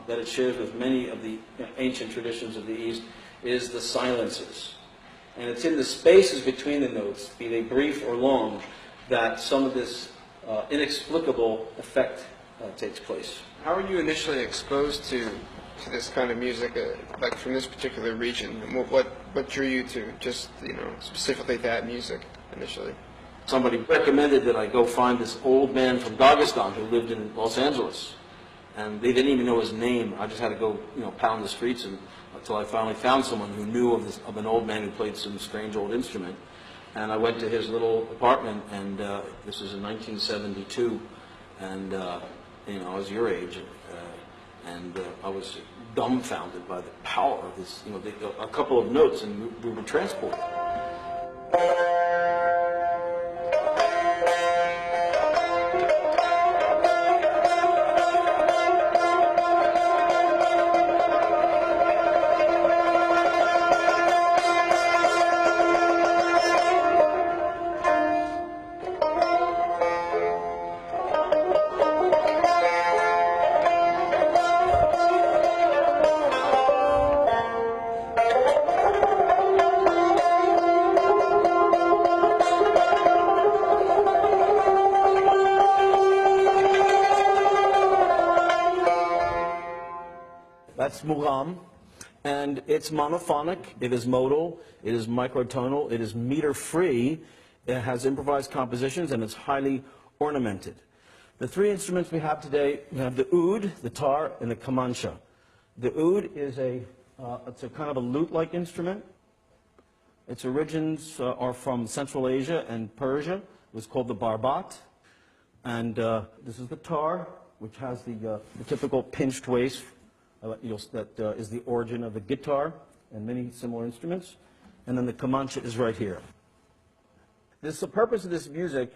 That it shares with many of the ancient traditions of the East is the silences. And it's in the spaces between the notes, be they brief or long, that some of this inexplicable effect takes place. How were you initially exposed to this kind of music, like from this particular region? And what drew you to just, specifically that music initially? Somebody recommended that I go find this old man from Dagestan who lived in Los Angeles. And they didn't even know his name. I just had to go, pound the streets until I finally found someone who knew of an old man who played some strange old instrument. And I went to his little apartment, and this was in 1972, and I was your age, and I was dumbfounded by the power of this. A couple of notes, and we were transported. That's muğam, and it's monophonic, it is modal, it is microtonal, it is meter-free, it has improvised compositions, and it's highly ornamented. The three instruments we have today, we have the oud, the tar, and the kamancha. The oud is it's a kind of a lute-like instrument. Its origins are from Central Asia and Persia. It was called the barbat. And this is the tar, which has the typical pinched waist, that is the origin of the guitar and many similar instruments. And then the kamancha is right here. The purpose of this music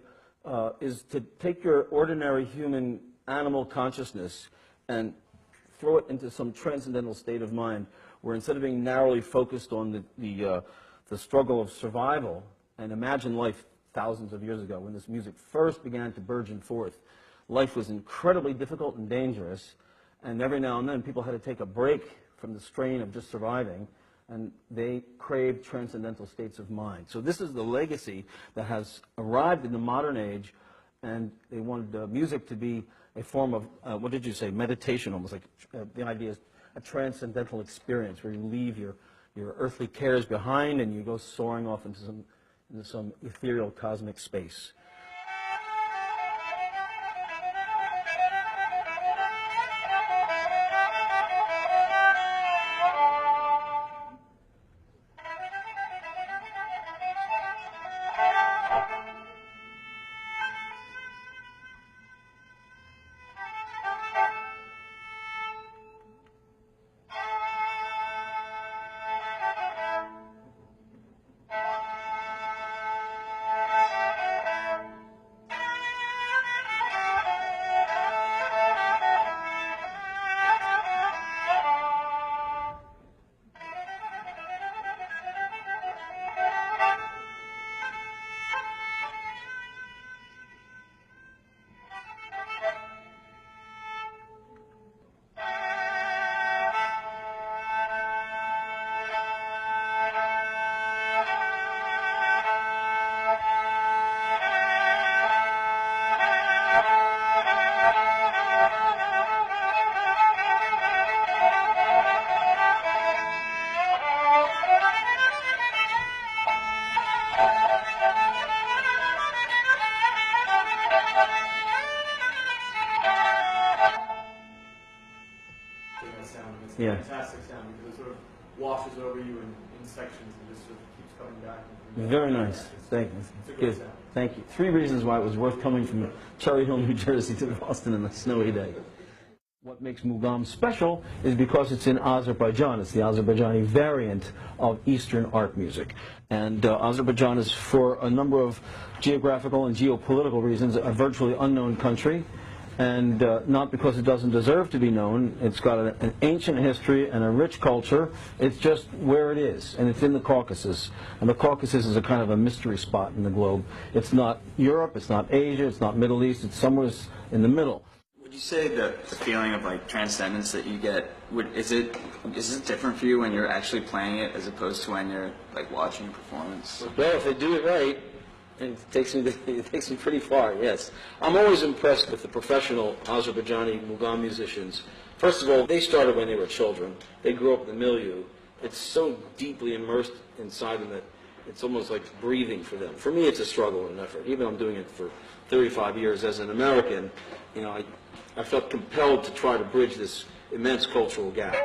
is to take your ordinary human animal consciousness and throw it into some transcendental state of mind where instead of being narrowly focused on the struggle of survival, and imagine life thousands of years ago when this music first began to burgeon forth. Life was incredibly difficult and dangerous, and every now and then people had to take a break from the strain of just surviving, and they craved transcendental states of mind. So this is the legacy that has arrived in the modern age, and they wanted music to be a form of, what did you say, meditation, almost like the idea is a transcendental experience where you leave your earthly cares behind and you go soaring off into some ethereal cosmic space. It's a fantastic sound because it sort of washes over you in sections and just sort of keeps coming back. Very nice. Thank you. It's a good sound. Thank you. 3 reasons why it was worth coming from Cherry Hill, New Jersey to Boston on a snowy day. What makes Muğam special is because it's in Azerbaijan. It's the Azerbaijani variant of Eastern art music. And Azerbaijan is, for a number of geographical and geopolitical reasons, a virtually unknown country. And not because it doesn't deserve to be known. It's got an ancient history and a rich culture. It's just where it is, and it's in the Caucasus. And the Caucasus is a kind of a mystery spot in the globe. It's not Europe, it's not Asia, it's not Middle East, it's somewhere in the middle. Would you say that the feeling of like transcendence that you get, is it different for you when you're actually playing it as opposed to when you're like watching a performance? Well, if they do it right, it takes me pretty far, yes. I'm always impressed with the professional Azerbaijani Muğam musicians. First of all, they started when they were children. They grew up in the milieu. It's so deeply immersed inside them that it's almost like breathing for them. For me, it's a struggle and an effort. Even though I'm doing it for 35 years as an American, you know, I felt compelled to try to bridge this immense cultural gap.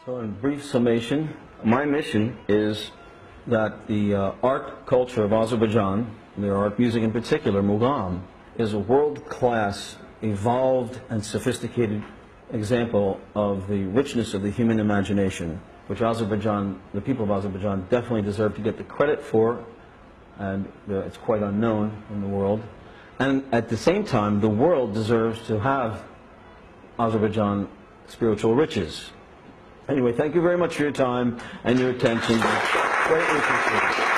So in brief summation, my mission is that the art culture of Azerbaijan, their art music in particular, Muğam, is a world-class, evolved and sophisticated example of the richness of the human imagination, which Azerbaijan, the people of Azerbaijan, definitely deserve to get the credit for, and it's quite unknown in the world. And at the same time, the world deserves to have Azerbaijan spiritual riches. Anyway, thank you very much for your time and your attention. Greatly appreciated.